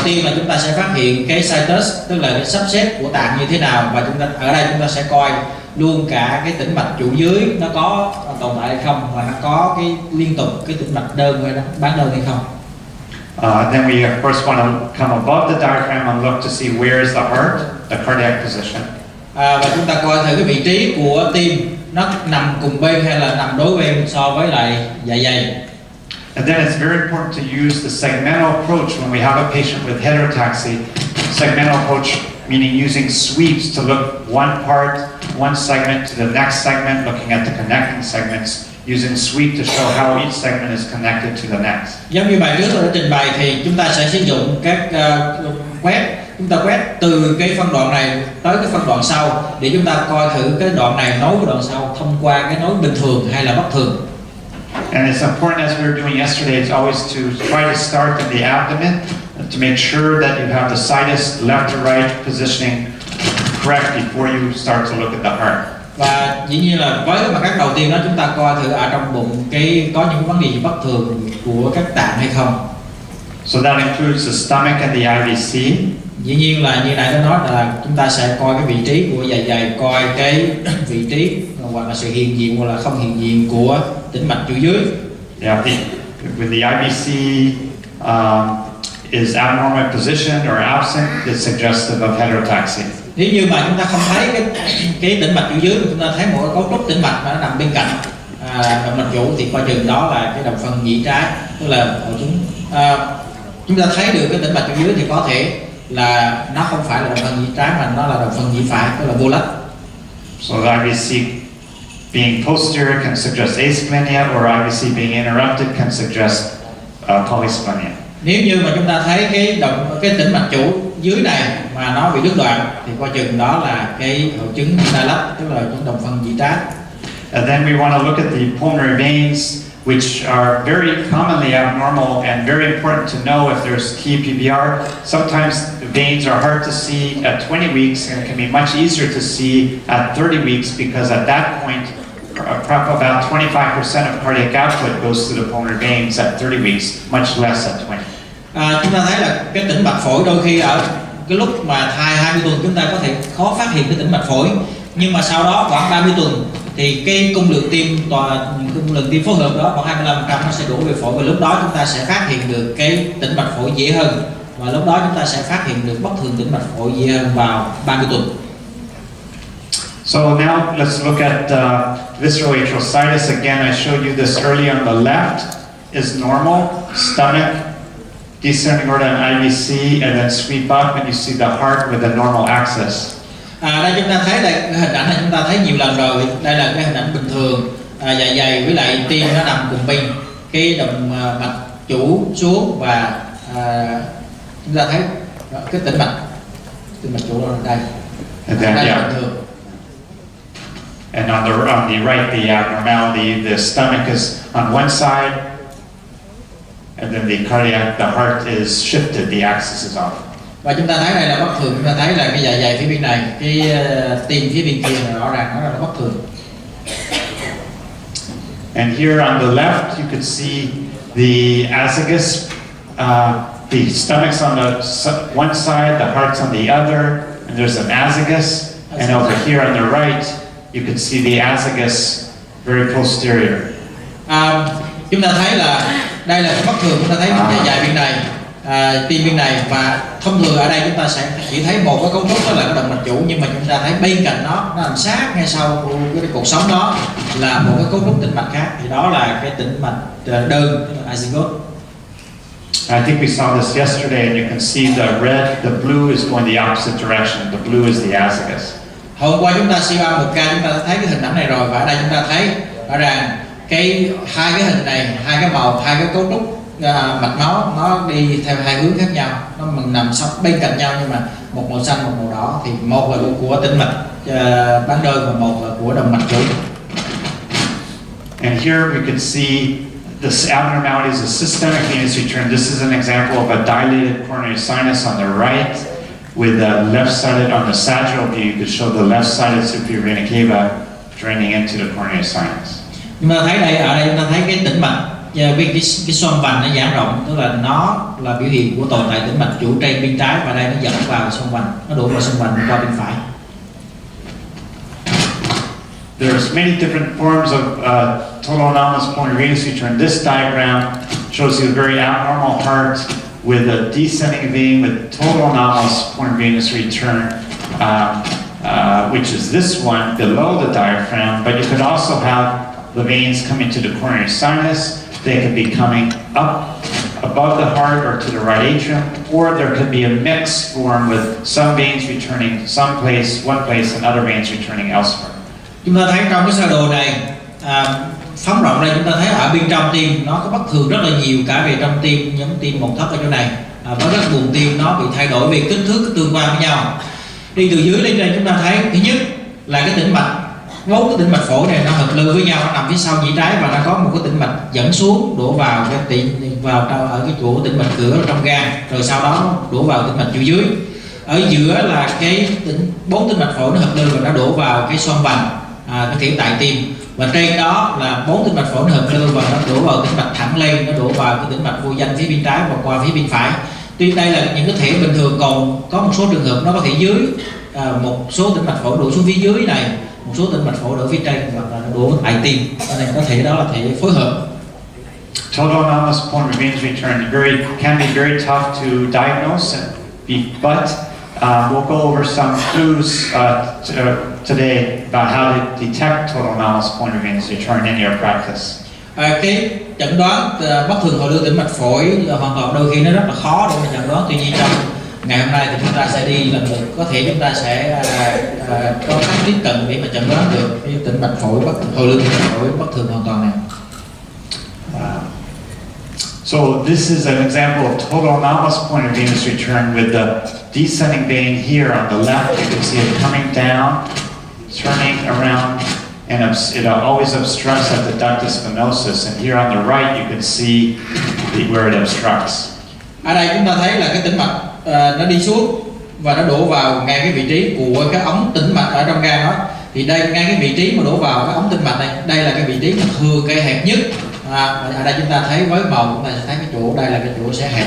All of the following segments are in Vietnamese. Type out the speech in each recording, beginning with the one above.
tiên là chúng ta sẽ phát hiện cái situs, tức là cái sắp xếp của tạng như thế nào, và ở đây chúng ta sẽ coi luôn cả cái tĩnh mạch trụ dưới nó có tồn tại hay không, và nó có cái liên tục cái tĩnh mạch đơn hay bán đơn hay không. Then we of course want to come above the diaphragm and look to see where is the heart, the cardiac position. Và chúng ta coi thử cái vị trí của tim nó nằm cùng bên hay là nằm đối bên so với lại dạ dày. And then it's very important to use the segmental approach when we have a patient with heterotaxy. Segmental approach meaning using sweeps to look one part, one segment to the next segment, looking at the connecting segments, using sweep to show how each segment is connected to the next. Giống như bài trước tôi đã trình bày thì chúng ta sẽ sử dụng các chúng ta quét từ cái phân đoạn này tới cái phân đoạn sau để chúng ta coi thử cái đoạn này nối với đoạn sau thông qua cái nối bình thường hay là bất thường. And it's important, as we were doing yesterday, it's always to try to start in the abdomen to make sure that you have the situs left to right positioning correct before you start to look at the heart. Và dĩ nhiên là với cái mặt cắt đầu tiên đó chúng ta coi thử ở trong bụng có những cái vấn đề gì bất thường của các tạng hay không. So that includes the stomach and the IVC. Dĩ nhiên là như nãy tôi nói là chúng ta sẽ coi cái vị trí của dạ dày, coi cái vị trí hoặc là sự hiện diện hoặc là không hiện diện của tĩnh mạch trụ dưới. Yeah, when the IVC is abnormal position or absent, it's suggestive of heterotaxy. Nếu như mà chúng ta không thấy cái tĩnh mạch trụ dưới, chúng ta thấy một cái cấu trúc tĩnh mạch mà nó nằm bên cạnh động mạch chủ thì coi chừng đó là cái động phân nhĩ trái, tức là chúng ta thấy được cái tĩnh mạch trụ dưới thì có thể là nó không phải là động phân nhĩ trái mà nó là động phân nhĩ phải, tức là vô lách. So the IVC being posterior can suggest asplenia, or IVC being interrupted can suggest polysplenia. Nếu như mà chúng ta thấy cái tĩnh mạch trụ dưới này mà nó bị đứt đoạn thì coi chừng đó là cái hội chứng đa lách, tức là chứng động phân nhĩ trái. And then we want to look at the pulmonary veins, which are very commonly abnormal and very important to know if there's TPVR. Sometimes the veins are hard to see at 20 weeks and it can be much easier to see at 30 weeks because at that point about 25% of cardiac output goes to the pulmonary veins at 30 weeks, much less at 20. Chúng ta thấy là cái tĩnh mạch phổi đôi khi ở cái lúc mà thai 20 tuần chúng ta có thể khó phát hiện cái tĩnh mạch phổi, nhưng mà sau đó khoảng 30 tuần thì cái cung lượng tim phối hợp đó khoảng 25% nó sẽ đổ về phổi, và lúc đó chúng ta sẽ phát hiện được cái tĩnh mạch phổi dễ hơn, và lúc đó chúng ta sẽ phát hiện được bất thường tĩnh mạch phổi dễ hơn vào 30 tuần. So now let's look at visceral atrial situs. Again, I showed you this early on the left is normal, stomach, descending aorta and IVC, and then sweep up and you see the heart with the normal axis. Đây chúng ta thấy đây, cái hình ảnh này chúng ta thấy nhiều lần rồi. Đây là cái hình ảnh bình thường, dạ dày với lại tim nó nằm cùng bên cái động mạch chủ xuống, và chúng ta thấy cái tĩnh mạch chủ ở đây. Đây là bình thường. And on the right, the abnormality, the stomach is on one side, and then the heart is shifted, the axis is off. Và chúng ta thấy đây là bất thường, chúng ta thấy là cái dạ dày phía bên này, cái tim phía bên kia là rõ ràng nó là bất thường. And here on the left, you could see the azygos, the stomach's on the one side, the heart's on the other, and there's an azygos. And over here on the right, you could see the azygos very posterior. Chúng ta thấy là đây là bất thường, chúng ta thấy dạ dày bên này, tim bên này, và thông thường ở đây chúng ta sẽ chỉ thấy một cái cấu trúc đó là cái động mạch chủ, nhưng mà chúng ta thấy bên cạnh nó nằm sát ngay sau cái cột sống đó là một cái cấu trúc tĩnh mạch khác, thì đó là cái tĩnh mạch đơn, tức là azygos. I think we saw this yesterday, and you can see the red, the blue is going the opposite direction. The blue is the azygos. Hôm qua chúng ta siêu âm một ca, chúng ta thấy cái hình ảnh này rồi, và ở đây chúng ta thấy rõ ràng hai cái hình này, hai cái màu, hai cái cấu trúc mạch máu nó đi theo hai hướng khác nhau, nó nằm bên cạnh nhau, nhưng mà một màu xanh, một màu đỏ, thì một là của tĩnh mạch bán đơn và một là của động mạch chủ. And here we can see this abnormality is a systemic venous return. This is an example of a dilated coronary sinus on the right, with the left-sided on the sagittal view. You could show the left-sided superior vena cava draining into the coronary sinus. Chúng ta thấy đây, ở đây chúng ta thấy cái tĩnh mạch cái xoang vành nó giãn rộng, tức là nó là biểu hiện của tồn tại tĩnh mạch chủ trên bên trái, và đây nó dẫn vào xoang vành, nó đổ vào xoang vành qua bên phải. There's many different forms of total anomalous pulmonary venous return. This diagram shows you a very abnormal heart with a descending vein with total anomalous pulmonary venous return, which is this one below the diaphragm. But you could also have the veins coming to the coronary sinus. They could be coming up above the heart or to the right atrium, or there could be a mixed form with some veins returning one place and other veins returning elsewhere. Chúng ta thấy trong cái sơ đồ này phóng rộng ra, chúng ta thấy ở bên trong tim nó có bất thường rất là nhiều, cả về trong tim, nhóm tim một thấp ở chỗ này, với các buồng tim nó bị thay đổi về kích thước, cái tương quan với nhau. Đi từ dưới lên trên chúng ta thấy thứ nhất là cái tĩnh mạch, 4 cái tĩnh mạch phổi này nó hợp lưu với nhau, nó nằm phía sau nhĩ trái, và nó có một cái tĩnh mạch dẫn xuống đổ vào ở cái chỗ tĩnh mạch cửa trong gan, rồi sau đó đổ vào tĩnh mạch dưới. Ở giữa là cái 4 tĩnh mạch phổi nó hợp lưu và nó đổ vào cái xoang vành, cái thể tại tim, và trên đó là 4 tĩnh mạch phổi nó hợp lưu và nó đổ vào tĩnh mạch thẳng lên, nó đổ vào cái tĩnh mạch vô danh phía bên trái và qua phía bên phải. Tuy đây là những cái thể bình thường, còn có một số trường hợp nó có thể dưới một số tĩnh mạch phổi đổ xuống phía dưới này, một số tĩnh mạch phổi đổ phía trên và nó đổ tại tim, cho nên có thể đó là thể phối hợp. Total anomalous pulmonary venous return can be very tough to diagnose, but we'll go over some clues today about how to detect total anomalous pulmonary venous return in your practice. Cái chẩn đoán bất thường hồi lưu tĩnh mạch phổi hoàn toàn đôi khi nó rất là khó để mà chẩn đoán. Tuy nhiên trong ngày hôm nay thì chúng ta sẽ đi lần lượt, có thể chúng ta sẽ có cách tiếp cận để mà chẩn đoán được cái tĩnh mạch phổi hồi lưu tĩnh mạch phổi bất thường hoàn toàn này. So this is an example of total anomalous pulmonary venous return with the descending vein here on the left. You can see it coming down, turning around, and it always obstructs at the ductus venosus. And here on the right, you can see where it obstructs. Ở đây chúng ta thấy là cái tĩnh mạch nó đi xuống và nó đổ vào ngay cái vị trí của cái ống tĩnh mạch ở trong gan đó. Thì đây ngay cái vị trí mà đổ vào cái ống tĩnh mạch này, đây là cái vị trí mà thừa cây hẹp nhất. Ở đây chúng ta thấy với màu chúng ta sẽ thấy cái chỗ đây là cái chỗ sẽ hẹp.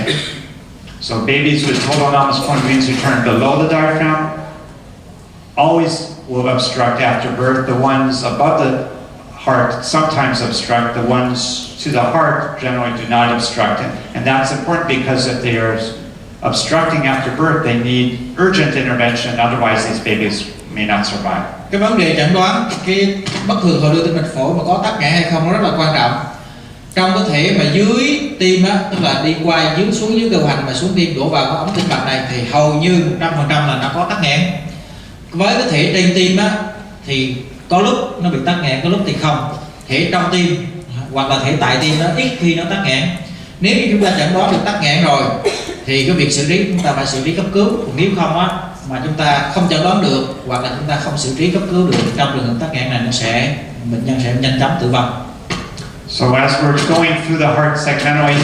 So babies with total anomalous pulmonary venous return below the diaphragm always will obstruct after birth. The ones above the heart sometimes obstruct. The ones to the heart generally do not obstruct. And that's important because if they are obstructing after birth, they need urgent intervention. Otherwise, these babies may not survive. Cái vấn đề chẩn đoán cái bất thường hồi lưu tĩnh mạch phổi mà có tắc nghẽn hay không nó rất là quan trọng. Trong cái thể mà dưới tim á, tức là đi qua xuống dưới cơ hoành mà xuống tim đổ vào cái ống tĩnh mạch này thì hầu như 100% là nó có tắc nghẽn. Với cái thể trên tim á thì có lúc nó bị tắc nghẽn, có lúc thì không. Thể trong tim hoặc là thể tại tim nó ít khi nó tắc nghẽn. Nếu như chúng ta chẩn đoán được tắc nghẽn rồi thì cái việc xử lý chúng ta phải xử lý cấp cứu. Còn nếu không á mà chúng ta không chẩn đoán được hoặc là chúng ta không xử lý cấp cứu được, trong trường hợp tắc nghẽn này bệnh nhân sẽ nhanh chóng tử vong. So as we're going through the heart segmentally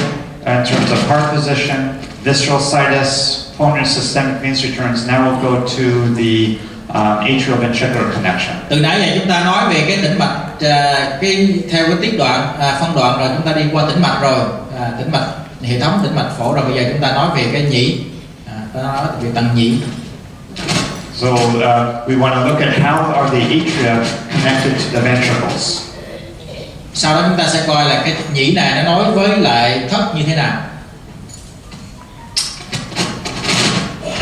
in terms of heart position, visceral situs, pulmonary systemic venous returns, now we'll go to the atrioventricular connection. Từ nãy giờ chúng ta nói về cái tĩnh mạch theo cái tiết đoạn phân đoạn rồi, chúng ta đi qua tĩnh mạch rồi, tĩnh mạch hệ thống tĩnh mạch phổi rồi, bây giờ chúng ta nói về cái nhĩ, nói về tầng nhĩ. So we want to look at how are the atria connected to the ventricles. Sau đó chúng ta sẽ coi là cái nhĩ này nó nối với lại thất như thế nào.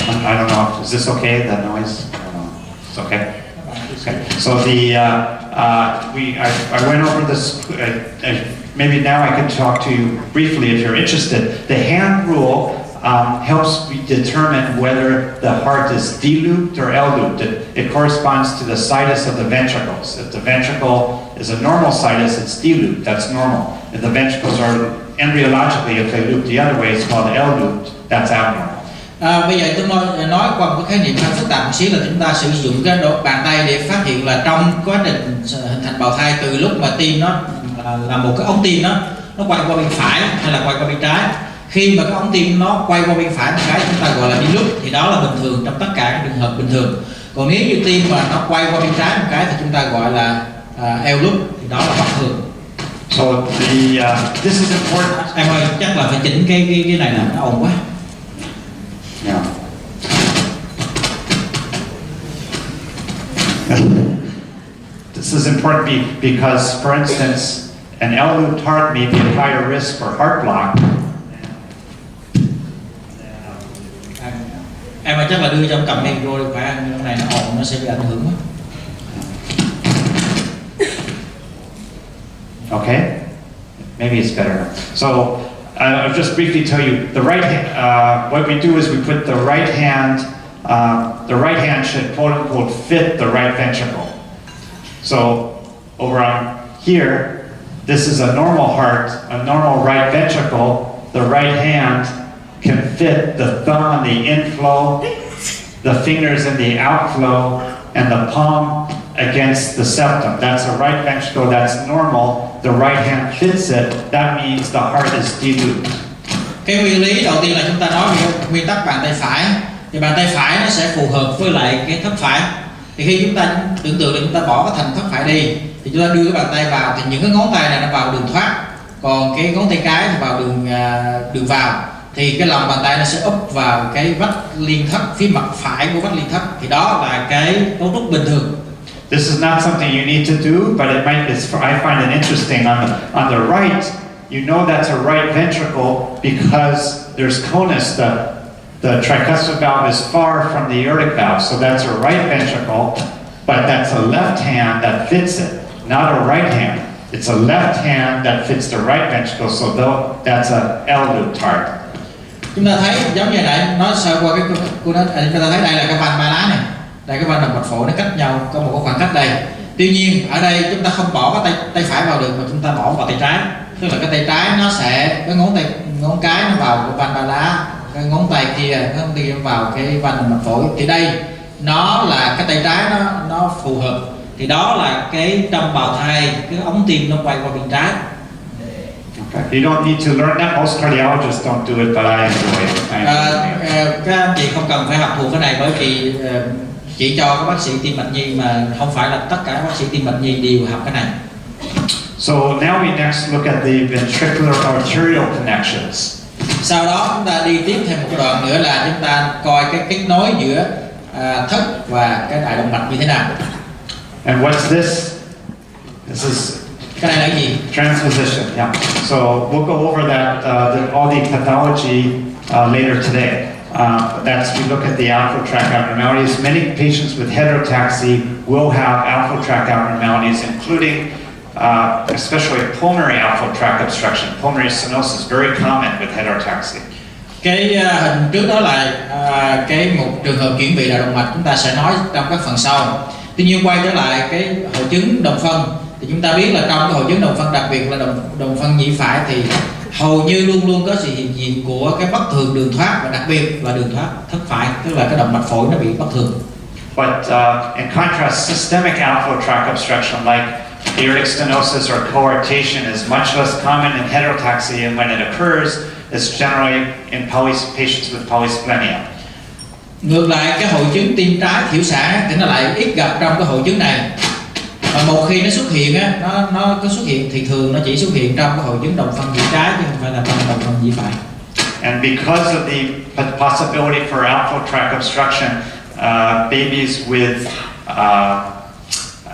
I don't know. Is this okay? The noise? I don't know. It's okay. Okay. So I went over this. Maybe now I can talk to you briefly if you're interested. The hand rule helps determine whether the heart is D-looped or L-looped. It corresponds to the situs of the ventricles. If the ventricle is a normal situs, it's D-looped. That's normal. If the ventricles are embryologically, if they loop the other way, it's called L-looped. That's abnormal. Bây giờ tôi nói qua một cái khái niệm khá phức tạp một xíu, là chúng ta sử dụng cái bàn tay để phát hiện là trong quá trình hình thành bào thai, từ lúc mà tim nó là một cái ống tim nó quay qua bên phải hay là quay qua bên trái. Khi mà cái ống tim nó quay qua bên phải một cái chúng ta gọi là đi lúc, thì đó là bình thường trong tất cả các trường hợp bình thường. Còn nếu như tim mà nó quay qua bên trái một cái thì chúng ta gọi là eo lúc, thì đó là bất thường. So this is important. Em ơi, chắc là phải chỉnh cái này là nó ồn quá. Yeah. This is important because, for instance, an L-looped heart may be at higher risk for heart block. Em ơi, chắc là đưa trong cầm micro đi, phải ăn cái này nó ồn, nó sẽ bị ảnh hưởng quá. Okay, maybe it's better. So I'll just briefly tell you the right hand. What we do is we put the right hand. The right hand should quote unquote fit the right ventricle. So over on here, this is a normal heart, a normal right ventricle. The right hand can fit the thumb in the inflow, the fingers in the outflow, and the palm against the septum. That's a right ventricle, that's normal. The right hand fits it, that means the heart is de-looped. Cái nguyên lý đầu tiên là chúng ta nói về nguyên tắc bàn tay phải. Thì bàn tay phải nó sẽ phù hợp với lại cái thất phải. Thì khi chúng ta tưởng tượng là chúng ta bỏ cái thành thất phải đi, thì chúng ta đưa cái bàn tay vào, thì những cái ngón tay này nó vào đường thoát, còn cái ngón tay cái thì vào đường vào. Thì cái lòng bàn tay nó sẽ úp vào cái vách liên thất, phía mặt phải của vách liên thất. Thì đó là cái cấu trúc bình thường. This is not something you need to do, but I find it interesting. On the right, you know that's a right ventricle because there's conus. The tricuspid valve is far from the aortic valve, so that's a right ventricle, but that's a left hand that fits it, not a right hand. It's a left hand that fits the right ventricle, so that's a L-looped heart. Chúng ta thấy giống như này, nó sơ qua cái chúng ta thấy đây là cái van ba lá này, đây cái van động mạch phổi nó cách nhau có một khoảng cách đây. Tuy nhiên ở đây chúng ta không bỏ cái tay phải vào được, mà chúng ta bỏ vào tay trái. Tức là cái tay trái nó sẽ cái ngón cái nó vào cái van ba lá, cái ngón tay kia vào cái van động mạch phổi. Thì đây nó là cái tay trái nó phù hợp. Thì đó là cái trong bào thai, cái ống tim nó quay qua bên trái. Okay. You don't need to learn that. Most cardiologists don't do it, but I enjoy it. Các anh chị không cần phải học thuộc cái này, bởi vì chỉ cho các bác sĩ tim mạch nhi, mà không phải là tất cả các bác sĩ tim mạch nhi đều học cái này. So now we next look at the ventricular arterial connections. Sau đó chúng ta đi tiếp thêm một đoạn nữa là chúng ta coi cái kết nối giữa thất và cái đại động mạch như thế nào. And what's this? This is cái này là gì? Transposition. Yeah. So we'll go over that all the pathology later today. That's we look at the outflow tract abnormalities. Many patients with heterotaxy will have outflow tract abnormalities, including especially pulmonary outflow tract obstruction. Pulmonary stenosis is very common with heterotaxy. Cái hình trước đó là cái một trường hợp chuyển vị đại động mạch, chúng ta sẽ nói trong các phần sau. Tuy nhiên quay trở lại cái hội chứng đồng phân, thì chúng ta biết là trong cái hội chứng đồng phân, đặc biệt là đồng phân nhĩ phải, thì hầu như luôn luôn có sự hiện diện của cái bất thường đường thoát, và đặc biệt là đường thoát thất phải, tức là cái động mạch phổi nó bị bất thường. But in contrast, systemic outflow tract obstruction like aortic stenosis or coarctation is much less common in heterotaxy, and when it occurs, it's generally in patients with polysplenia. Ngược lại, cái hội chứng tim trái thiểu sản thì nó lại ít gặp trong cái hội chứng này. Và một khi nó xuất hiện á, nó có xuất hiện thì thường nó chỉ xuất hiện trong cái hội chứng đồng phân nhĩ trái, chứ không phải là trong đồng phân nhĩ phải. And because of the possibility for outflow tract obstruction, babies with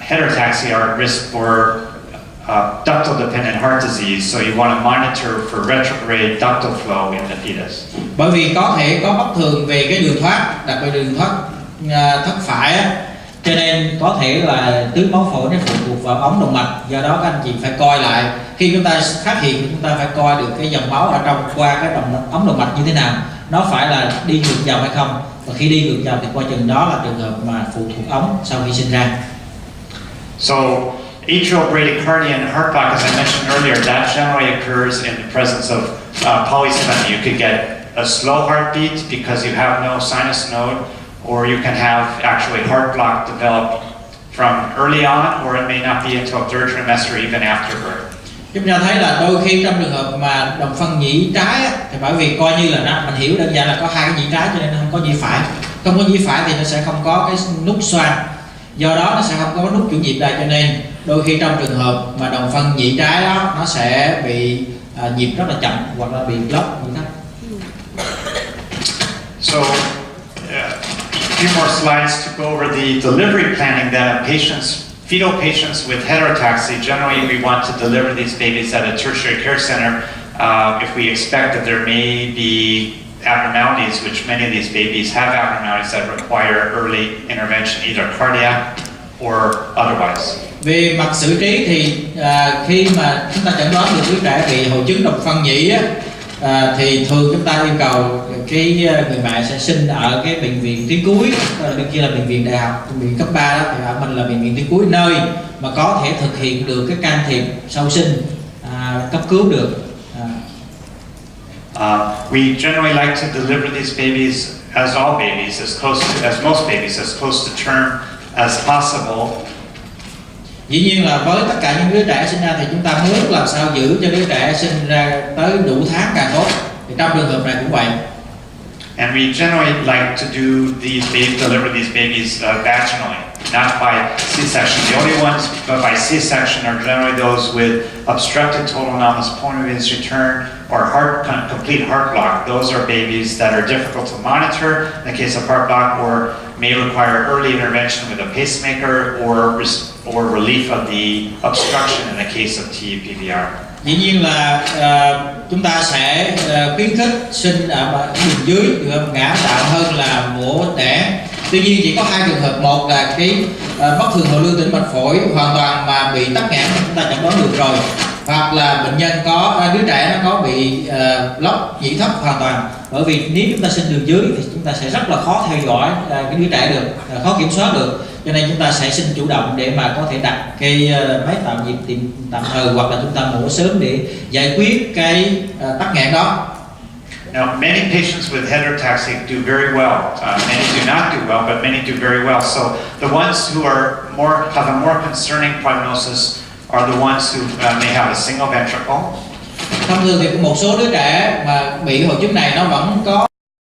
heterotaxy are at risk for ductal dependent heart disease, so you want to monitor for retrograde ductal flow in the fetus. Bởi vì có thể có bất thường về cái đường thoát, đặc biệt đường thoát thất phải á, cho nên có thể là tưới máu phổi nó phụ thuộc vào ống động mạch. Do đó các anh chị phải coi lại, khi chúng ta phát hiện thì chúng ta phải coi được cái dòng máu ở trong qua cái ống động mạch như thế nào, nó phải là đi ngược dòng hay không, và khi đi ngược dòng thì coi chừng đó là trường hợp mà phụ thuộc ống sau khi sinh ra. So atrial bradycardia and heart block, as I mentioned earlier, that generally occurs in the presence of polysplenia. You could get a slow heartbeat because you have no sinus node, or you can have actually heart block develop from early on, or it may not be until third trimester, even after birth. Chúng ta thấy là đôi khi trong trường hợp mà đồng phân nhĩ trái á, thì bởi vì coi như là mình hiểu đơn giản là có hai cái nhĩ trái cho nên nó không có nhĩ phải. Không có nhĩ phải thì nó sẽ không có cái nút xoang, do đó nó sẽ không có nút chuyển nhịp đây, cho nên đôi khi trong trường hợp mà đồng phân nhị trái đó nó sẽ bị nhịp rất là chậm hoặc là bị block như thế. So, a few more slides to go over the delivery planning that fetal patients with heterotaxy, generally we want to deliver these babies at a tertiary care center if we expect that there may be abnormalities, which many of these babies have abnormalities that require early intervention, either cardiac or otherwise. Về mặt xử trí thì khi mà chúng ta chẩn đoán được đứa trẻ bị hội chứng đồng phân nhị á, thì thường chúng ta yêu cầu người mẹ sẽ sinh ở cái bệnh viện tuyến cuối, bên kia là bệnh viện đại học, bệnh viện cấp 3 đó, thì ở mình là bệnh viện tuyến cuối, nơi mà có thể thực hiện được cái can thiệp sau sinh, cấp cứu được. We generally like to deliver these babies, as all babies, as most babies, as close to term as possible. Dĩ nhiên là với tất cả những đứa trẻ sinh ra thì chúng ta muốn làm sao giữ cho đứa trẻ sinh ra tới đủ tháng càng tốt. Thì trong trường hợp này cũng vậy. And we generally like to deliver these babies vaginally, not by C-section. The only ones by C-section are generally those with obstructed total anomalous pulmonary veins return or complete heart block. Those are babies that are difficult to monitor in the case of heart block, or may require early intervention with a pacemaker or relief of the obstruction in the case of TPVR. Dĩ nhiên là chúng ta sẽ khuyến khích sinh ở đường dưới, ngã tạo hơn là mổ đẻ. Tuy nhiên chỉ có hai trường hợp, một là cái bất thường hồ lưu tĩnh mạch phổi hoàn toàn mà bị tắc nghẽn chúng ta chẩn đoán được rồi, hoặc là bệnh nhân đứa trẻ nó có bị block nhĩ thấp hoàn toàn. Bởi vì nếu chúng ta sinh đường dưới thì chúng ta sẽ rất là khó theo dõi cái đứa trẻ được, khó kiểm soát được, cho nên chúng ta sẽ sinh chủ động để mà có thể đặt cái máy tạo nhịp tạm thời, hoặc là chúng ta mổ sớm để giải quyết cái tắc nghẽn đó. Now, many patients with heterotaxy do very well. Many do not do well, but many do very well. So the ones who have a more concerning prognosis are the ones who may have a single ventricle. Thông thường thì một số đứa trẻ mà bị hội chứng này nó vẫn có